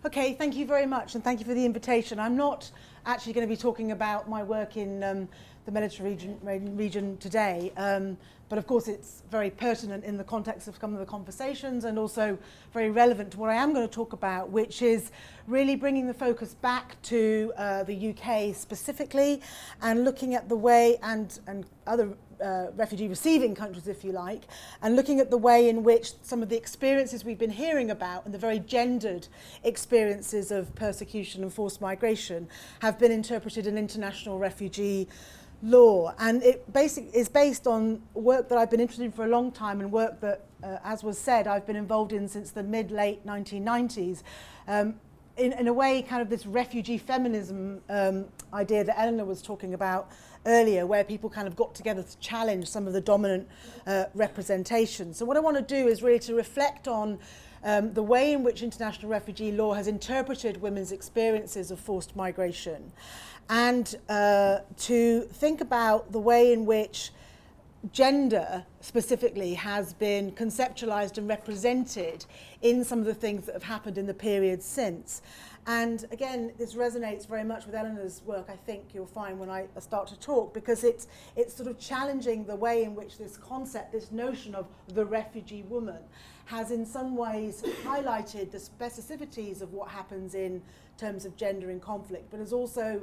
Okay, thank you very much, and thank you for the invitation. I'm not actually going to be talking about my work in the Mediterranean region today, but of course it's very pertinent in the context of some of the conversations and also very relevant to what I am going to talk about, which is really bringing the focus back to the UK specifically and looking at the way, and other refugee receiving countries, if you like, and looking at the way in which some of the experiences we've been hearing about and the very gendered experiences of persecution and forced migration have been interpreted in international refugee law. And it basically is based on work that I've been interested in for a long time, and work that, as was said, I've been involved in since the mid-late 1990s. In a way, kind of this refugee feminism idea that Eleanor was talking about earlier, where people kind of got together to challenge some of the dominant representations. So what I want to do is really to reflect on the way in which international refugee law has interpreted women's experiences of forced migration, and to think about the way in which gender specifically has been conceptualized and represented in some of the things that have happened in the period since. And again, this resonates very much with Eleanor's work, I think you'll find, when I start to talk, because it's sort of challenging the way in which this concept, this notion of the refugee woman, has in some ways highlighted the specificities of what happens in terms of gender in conflict, but has also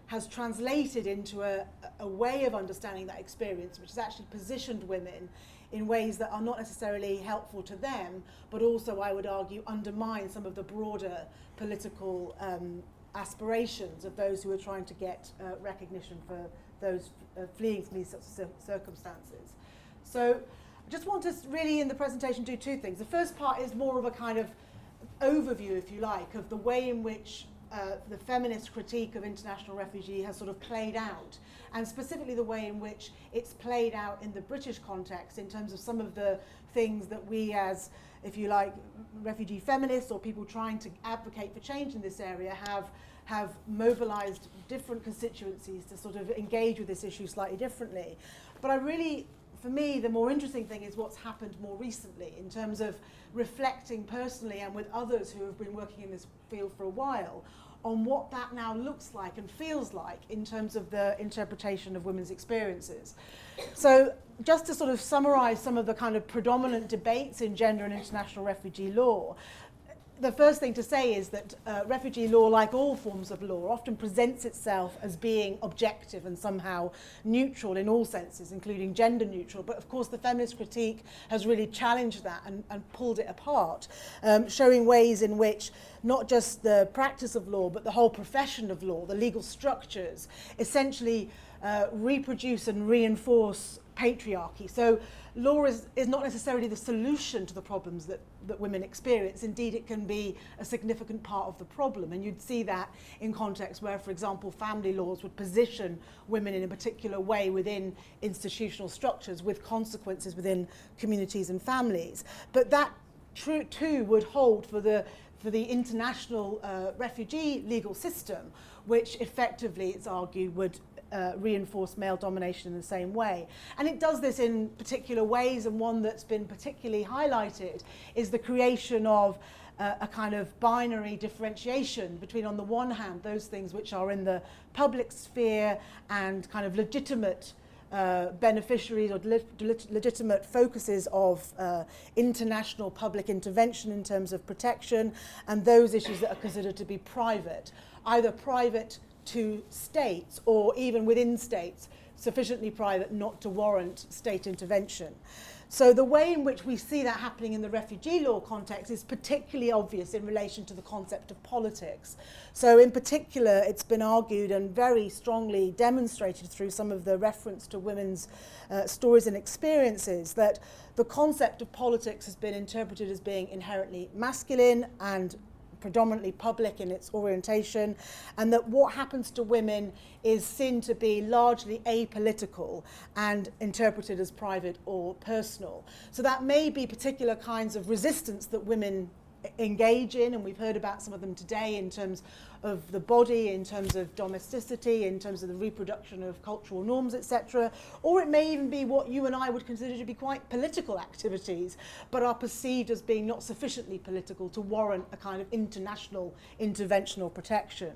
has translated into a way of understanding that experience, which has actually positioned women in ways that are not necessarily helpful to them, but also, I would argue, undermine some of the broader political aspirations of those who are trying to get recognition for those fleeing from these sorts of circumstances. So I just want to really, in the presentation, do two things. The first part is more of a kind of overview, if you like, of the way in which the feminist critique of international refugee has sort of played out, and specifically the way in which it's played out in the British context in terms of some of the things that we as, if you like, refugee feminists or people trying to advocate for change in this area have mobilized different constituencies to sort of engage with this issue slightly differently. But for me, the more interesting thing is what's happened more recently in terms of reflecting personally and with others who have been working in this field for a while on what that now looks like and feels like in terms of the interpretation of women's experiences. So just to sort of summarize some of the kind of predominant debates in gender and international refugee law, the first thing to say is that refugee law, like all forms of law, often presents itself as being objective and somehow neutral in all senses, including gender neutral. But of course, the feminist critique has really challenged that and pulled it apart, showing ways in which not just the practice of law, but the whole profession of law, the legal structures, essentially reproduce and reinforce patriarchy. So law is not necessarily the solution to the problems that women experience. Indeed, it can be a significant part of the problem. And you'd see that in contexts where, for example, family laws would position women in a particular way within institutional structures with consequences within communities and families. But that too would hold for the international refugee legal system, which effectively, it's argued, would reinforce male domination in the same way. And it does this in particular ways, and one that's been particularly highlighted is the creation of a kind of binary differentiation between, on the one hand, those things which are in the public sphere and kind of legitimate beneficiaries or legitimate focuses of international public intervention in terms of protection, and those issues that are considered to be private, either private to states or even within states, sufficiently private not to warrant state intervention. So the way in which we see that happening in the refugee law context is particularly obvious in relation to the concept of politics. So in particular, it's been argued and very strongly demonstrated through some of the reference to women's stories and experiences that the concept of politics has been interpreted as being inherently masculine and predominantly public in its orientation, and that what happens to women is seen to be largely apolitical and interpreted as private or personal. So that may be particular kinds of resistance that women engage in, and we've heard about some of them today in terms of the body, in terms of domesticity, in terms of the reproduction of cultural norms, etc. Or it may even be what you and I would consider to be quite political activities, but are perceived as being not sufficiently political to warrant a kind of international interventional protection.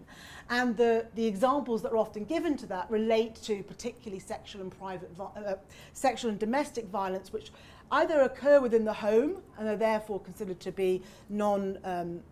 And the examples that are often given to that relate to particularly sexual and domestic violence, which either occur within the home and are therefore considered to be not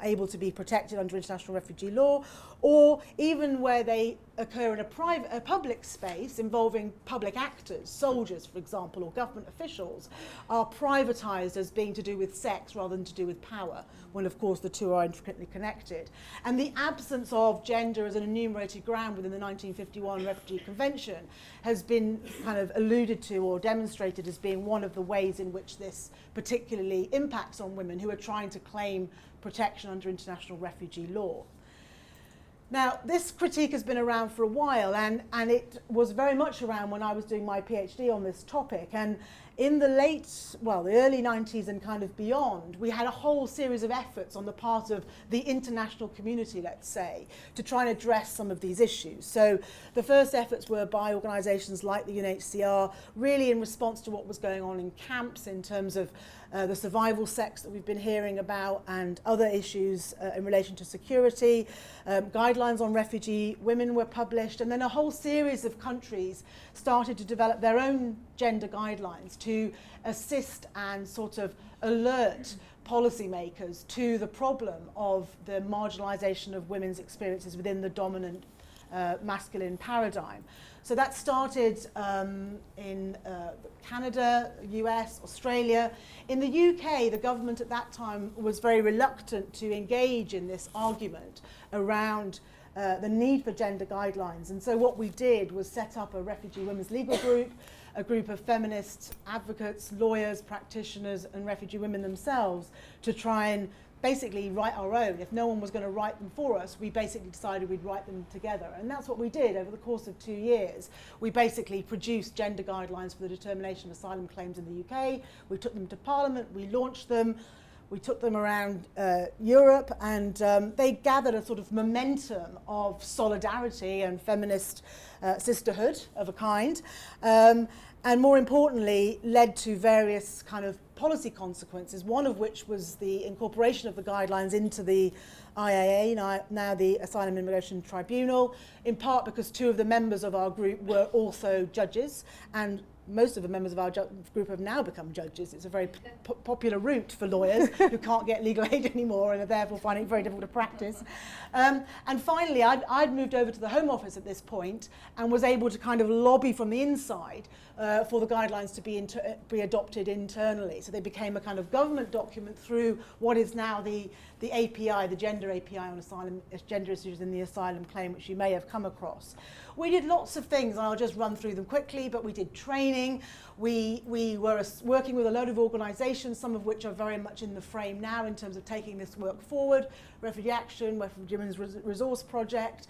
able to be protected under international refugee law, or even where they occur in a public space involving public actors, soldiers, for example, or government officials, are privatised as being to do with sex rather than to do with power, when of course the two are intricately connected. And the absence of gender as an enumerated ground within the 1951 Refugee Convention has been kind of alluded to or demonstrated as being one of the ways in which this particularly impacts on women who are trying to claim protection under international refugee law. Now, this critique has been around for a while, and it was very much around when I was doing my PhD on this topic. And in the early 90s and kind of beyond, we had a whole series of efforts on the part of the international community, let's say, to try and address some of these issues. So the first efforts were by organisations like the UNHCR, really in response to what was going on in camps in terms of the survival sex that we've been hearing about and other issues in relation to security. Guidelines on refugee women were published, and then a whole series of countries started to develop their own gender guidelines to assist and sort of alert policymakers to the problem of the marginalisation of women's experiences within the dominant masculine paradigm. So that started in Canada, US, Australia. In the UK, the government at that time was very reluctant to engage in this argument around the need for gender guidelines. And so what we did was set up a refugee women's legal group, a group of feminist advocates, lawyers, practitioners, and refugee women themselves to try and basically write our own. If no one was going to write them for us, we basically decided we'd write them together. And that's what we did over the course of 2 years. We basically produced gender guidelines for the determination of asylum claims in the UK. We took them to Parliament, we launched them, we took them around Europe, and they gathered a sort of momentum of solidarity and feminist sisterhood of a kind. And more importantly, led to various kind of policy consequences, one of which was the incorporation of the guidelines into the IAA, now the Asylum and Immigration Tribunal, in part because two of the members of our group were also judges, and most of the members of our group have now become judges. It's a very popular route for lawyers who can't get legal aid anymore and are therefore finding it very difficult to practice. And finally, I'd moved over to the Home Office at this point and was able to kind of lobby from the inside for the guidelines to be adopted internally. So they became a kind of government document through what is now the API, the Gender API on asylum, gender issues in the asylum claim, which you may have come across. We did lots of things, and I'll just run through them quickly, but we did training. We were working with a load of organisations, some of which are very much in the frame now in terms of taking this work forward. Refugee Action, Refugee Women's Resource Project.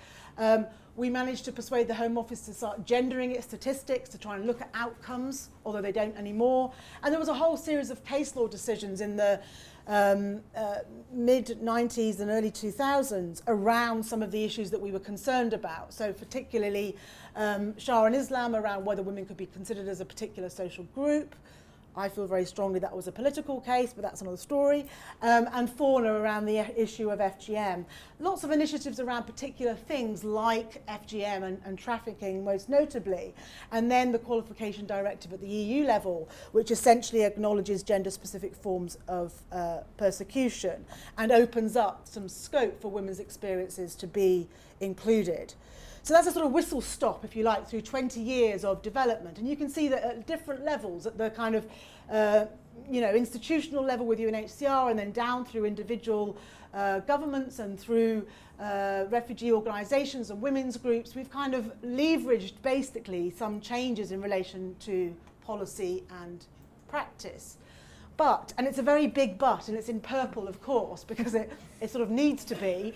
We managed to persuade the Home Office to start gendering its statistics to try and look at outcomes, although they don't anymore. And there was a whole series of case law decisions in the mid-90s and early 2000s around some of the issues that we were concerned about. So particularly Sharia and Islam around whether women could be considered as a particular social group. I feel very strongly that was a political case, but that's another story. And fauna around the issue of FGM. Lots of initiatives around particular things like FGM and trafficking, most notably. And then the Qualification Directive at the EU level, which essentially acknowledges gender-specific forms of persecution and opens up some scope for women's experiences to be included. So that's a sort of whistle stop, if you like, through 20 years of development. And you can see that at different levels, at the kind of institutional level with UNHCR, and then down through individual governments and through refugee organisations and women's groups, we've kind of leveraged basically some changes in relation to policy and practice. But, and it's a very big but, and it's in purple, of course, because it sort of needs to be,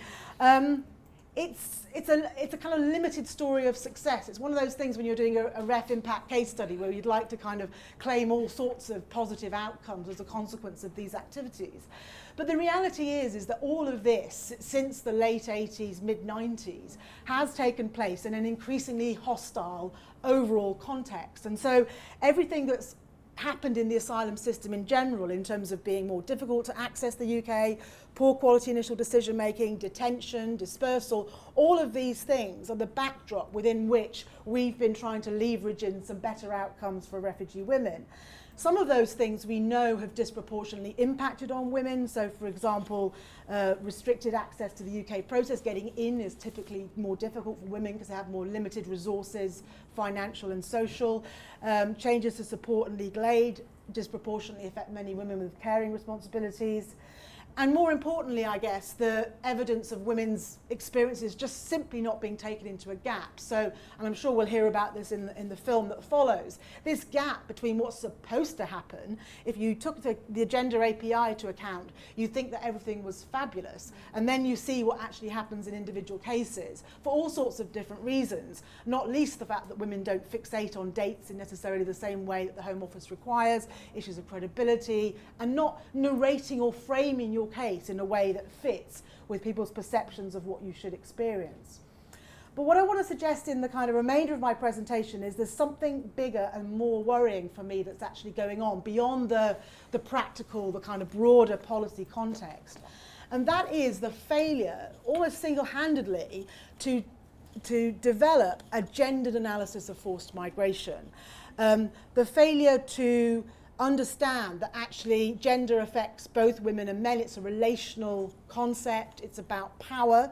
it's a kind of limited story of success. It's one of those things when you're doing a ref impact case study where you'd like to kind of claim all sorts of positive outcomes as a consequence of these activities. But the reality is that all of this, since the late 80s, mid 90s, has taken place in an increasingly hostile overall context. And so everything that's happened in the asylum system in general, in terms of being more difficult to access the UK, poor quality initial decision making, detention, dispersal, all of these things are the backdrop within which we've been trying to leverage in some better outcomes for refugee women. Some of those things we know have disproportionately impacted on women. So, for example, restricted access to the UK process, getting in is typically more difficult for women because they have more limited resources, financial and social. Changes to support and legal aid disproportionately affect many women with caring responsibilities. And more importantly, I guess, the evidence of women's experiences just simply not being taken into a gap. So, and I'm sure we'll hear about this in the film that follows, this gap between what's supposed to happen. If you took the gender API to account, you think that everything was fabulous. And then you see what actually happens in individual cases for all sorts of different reasons, not least the fact that women don't fixate on dates in necessarily the same way that the Home Office requires, issues of credibility, and not narrating or framing your case in a way that fits with people's perceptions of what you should experience. But what I want to suggest in the kind of remainder of my presentation is there's something bigger and more worrying for me that's actually going on beyond the practical, the kind of broader policy context. And that is the failure, almost single-handedly, to develop a gendered analysis of forced migration. The failure to understand that actually gender affects both women and men. It's a relational concept. It's about power.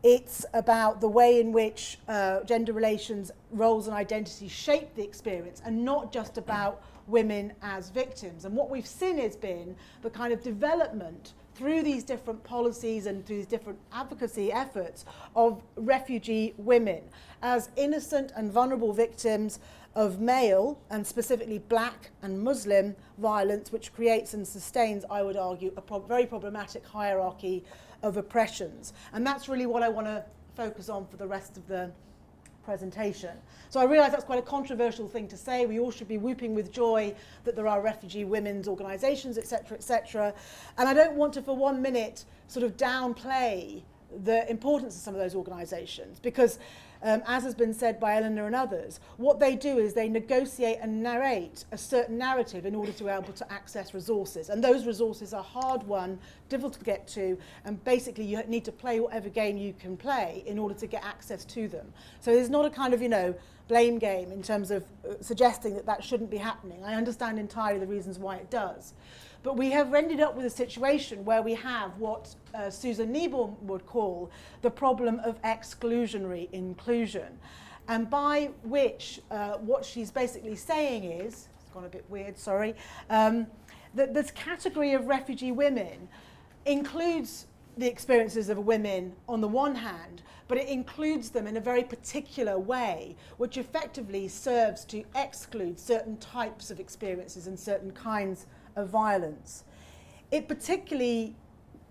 It's about the way in which gender relations, roles and identities shape the experience, and not just about women as victims. And what we've seen has been the kind of development through these different policies and through these different advocacy efforts of refugee women as innocent and vulnerable victims of male, and specifically black and Muslim violence, which creates and sustains, I would argue, a very problematic hierarchy of oppressions. And that's really what I want to focus on for the rest of the presentation. So I realise that's quite a controversial thing to say. We all should be whooping with joy that there are refugee women's organisations, etc., etc. And I don't want to, for 1 minute, sort of downplay the importance of some of those organisations, because as has been said by Eleanor and others, what they do is they negotiate and narrate a certain narrative in order to be able to access resources. And those resources are hard-won, difficult to get to, and basically you need to play whatever game you can play in order to get access to them. So there's not a kind of, blame game in terms of suggesting that that shouldn't be happening. I understand entirely the reasons why it does. But we have ended up with a situation where we have what Susan Niebuhr would call the problem of exclusionary inclusion. And by which what she's basically saying is, it's gone a bit weird, sorry, that this category of refugee women includes the experiences of women on the one hand, but it includes them in a very particular way, which effectively serves to exclude certain types of experiences and certain kinds of violence. It particularly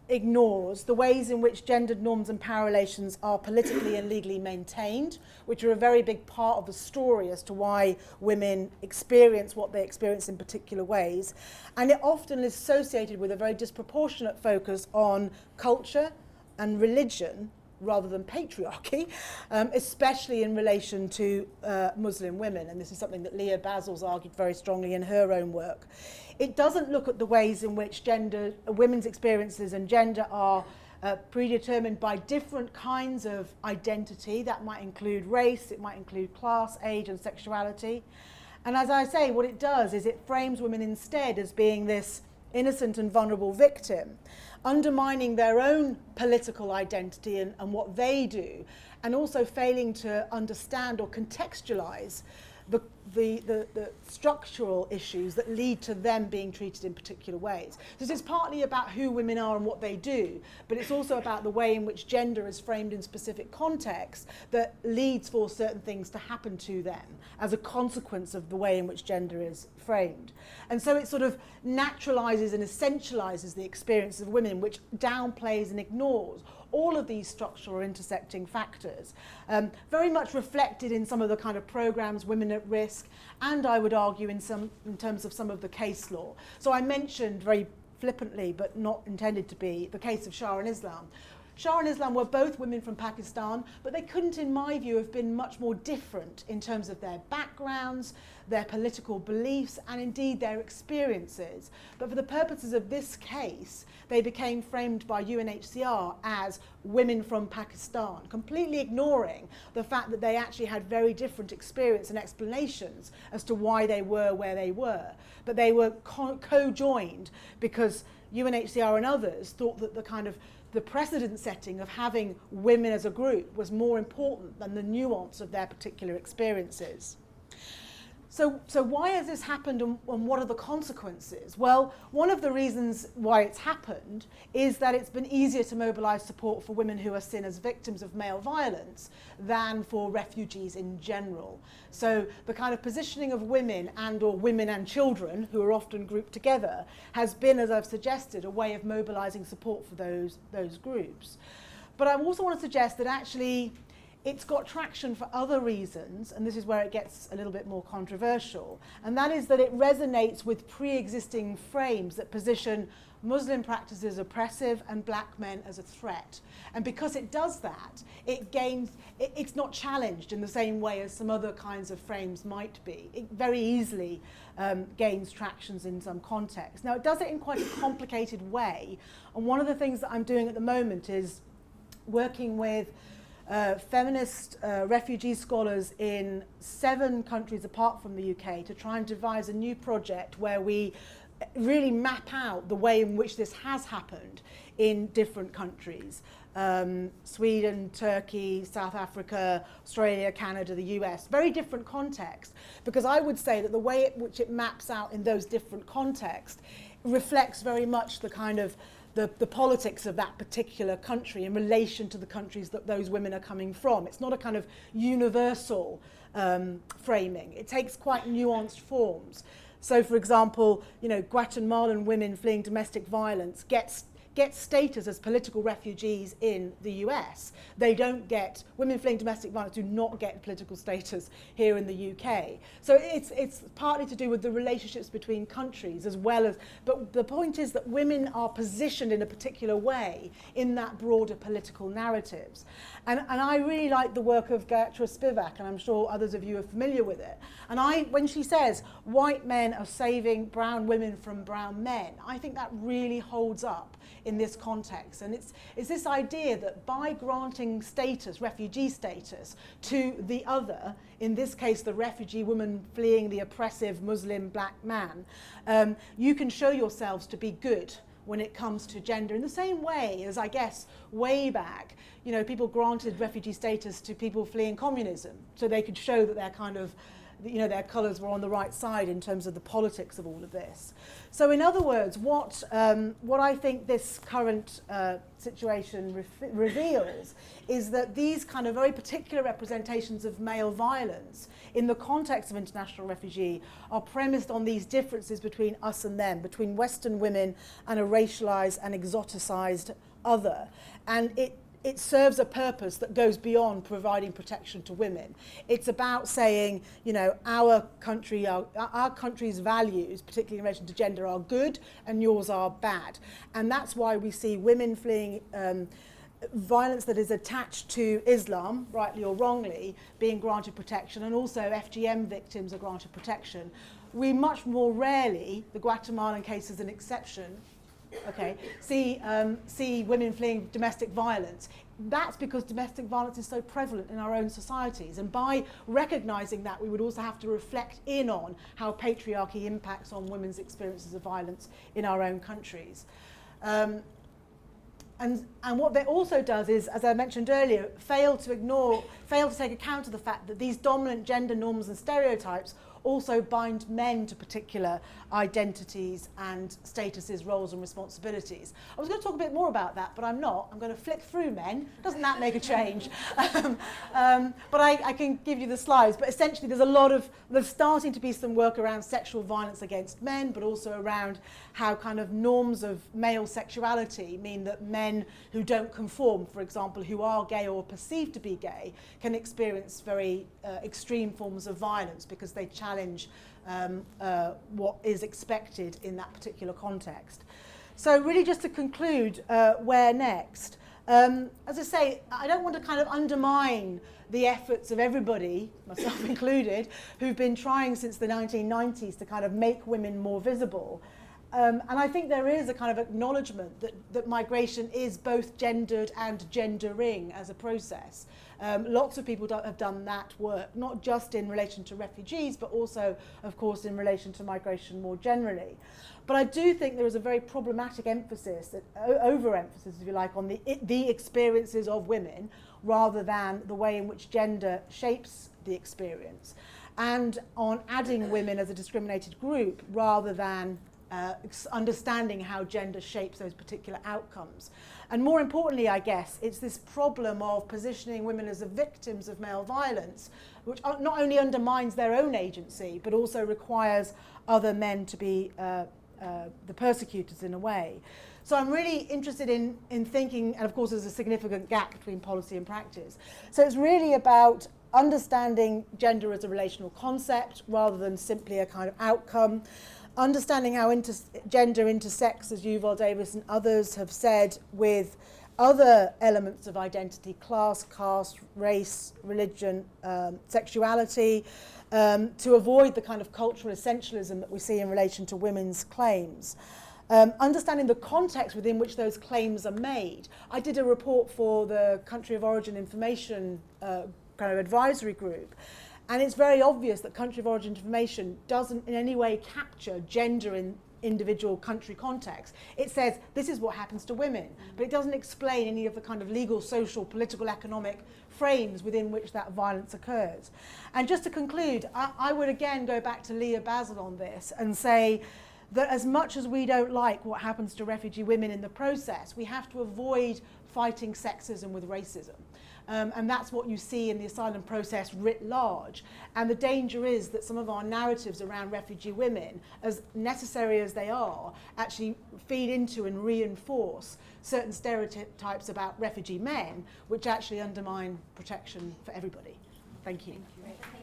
ignores the ways in which gendered norms and power relations are politically and legally maintained, which are a very big part of the story as to why women experience what they experience in particular ways. And it often is associated with a very disproportionate focus on culture and religion rather than patriarchy, especially in relation to Muslim women. And this is something that Leah Basil's argued very strongly in her own work. It doesn't look at the ways in which women's experiences and gender are predetermined by different kinds of identity. That might include race, it might include class, age and sexuality. And as I say, what it does is it frames women instead as being this innocent and vulnerable victim, undermining their own political identity and what they do, and also failing to understand or contextualize the structural issues that lead to them being treated in particular ways. This is partly about who women are and what they do, but it's also about the way in which gender is framed in specific contexts that leads for certain things to happen to them as a consequence of the way in which gender is framed. And so it sort of naturalizes and essentializes the experiences of women, which downplays and ignores all of these structural or intersecting factors, very much reflected in some of the kind of programs, Women at Risk, and I would argue in terms of some of the case law. So I mentioned very flippantly, but not intended to be, the case of Shah and Islam. Shah and Islam were both women from Pakistan, but they couldn't, in my view, have been much more different in terms of their backgrounds, their political beliefs, and indeed their experiences. But for the purposes of this case, they became framed by UNHCR as women from Pakistan, completely ignoring the fact that they actually had very different experience and explanations as to why they were where they were. But they were co-joined because UNHCR and others thought that the precedent setting of having women as a group was more important than the nuance of their particular experiences. So why has this happened, and what are the consequences? Well, one of the reasons why it's happened is that it's been easier to mobilise support for women who are seen as victims of male violence than for refugees in general. So the kind of positioning of women or women and children, who are often grouped together, has been, as I've suggested, a way of mobilising support for those groups. But I also want to suggest that actually it's got traction for other reasons, and this is where it gets a little bit more controversial, and that is that it resonates with pre-existing frames that position Muslim practice as oppressive and black men as a threat. And because it does that, it's not challenged in the same way as some other kinds of frames might be. It very easily gains tractions in some context. Now, it does it in quite a complicated way, and one of the things that I'm doing at the moment is working with feminist refugee scholars in 7 countries apart from the UK to try and devise a new project where we really map out the way in which this has happened in different countries. Sweden, Turkey, South Africa, Australia, Canada, the US, very different context, because I would say that the way in which it maps out in those different contexts reflects very much the kind of the politics of that particular country in relation to the countries that those women are coming from. It's not a kind of universal framing. It takes quite nuanced forms. So, for example, Guatemalan women fleeing domestic violence get status as political refugees in the US. They don't get, women fleeing domestic violence do not get political status here in the UK. So it's partly to do with the relationships between countries as well as, but the point is that women are positioned in a particular way in that broader political narratives. And I really like the work of Gayatri Spivak, and I'm sure others of you are familiar with it. And when she says, white men are saving brown women from brown men, I think that really holds up in this context. And it's this idea that by granting status, refugee status, to the other, in this case the refugee woman fleeing the oppressive Muslim black man, you can show yourselves to be good when it comes to gender, in the same way as, I guess, way back, people granted refugee status to people fleeing communism, so they could show that they're kind of, their colours were on the right side in terms of the politics of all of this. So in other words, what I think this current situation reveals is that these kind of very particular representations of male violence in the context of international refugee are premised on these differences between us and them, between Western women and a racialized and exoticized other. And it serves a purpose that goes beyond providing protection to women. It's about saying, our country's values, particularly in relation to gender, are good and yours are bad. And that's why we see women fleeing violence that is attached to Islam, rightly or wrongly, being granted protection, and also FGM victims are granted protection. We much more rarely, the Guatemalan case is an exception, see women fleeing domestic violence. That's because domestic violence is so prevalent in our own societies, and by recognising that, we would also have to reflect in on how patriarchy impacts on women's experiences of violence in our own countries. And what that also does is, as I mentioned earlier, fail to take account of the fact that these dominant gender norms and stereotypes also bind men to particular identities and statuses, roles and responsibilities. I was going to talk a bit more about that, but I'm not. I'm going to flick through men. Doesn't that make a change? But I can give you the slides. But essentially there's starting to be some work around sexual violence against men, but also around how kind of norms of male sexuality mean that men who don't conform, for example, who are gay or perceived to be gay, can experience very extreme forms of violence because they challenge what is expected in that particular context. So really just to conclude, where next? As I say, I don't want to kind of undermine the efforts of everybody, myself included, who've been trying since the 1990s to kind of make women more visible. And I think there is a kind of acknowledgement that migration is both gendered and gendering as a process. Lots of people have done that work, not just in relation to refugees, but also, of course, in relation to migration more generally. But I do think there is a very problematic emphasis, overemphasis, if you like, on the experiences of women rather than the way in which gender shapes the experience, and on adding women as a discriminated group rather than understanding how gender shapes those particular outcomes. And more importantly, I guess, it's this problem of positioning women as the victims of male violence, which not only undermines their own agency, but also requires other men to be the persecutors in a way. So I'm really interested in thinking, and of course there's a significant gap between policy and practice. So it's really about understanding gender as a relational concept rather than simply a kind of outcome. Understanding how gender intersects, as Yuval Davis and others have said, with other elements of identity, class, caste, race, religion, sexuality, to avoid the kind of cultural essentialism that we see in relation to women's claims. Understanding the context within which those claims are made. I did a report for the Country of Origin Information kind of advisory group, and it's very obvious that country of origin information doesn't in any way capture gender in individual country context. It says this is what happens to women, but it doesn't explain any of the kind of legal, social, political, economic frames within which that violence occurs. And just to conclude, I would again go back to Leah Basil on this and say that as much as we don't like what happens to refugee women in the process, we have to avoid fighting sexism with racism. And that's what you see in the asylum process writ large. And the danger is that some of our narratives around refugee women, as necessary as they are, actually feed into and reinforce certain stereotypes about refugee men, which actually undermine protection for everybody. Thank you. Thank you.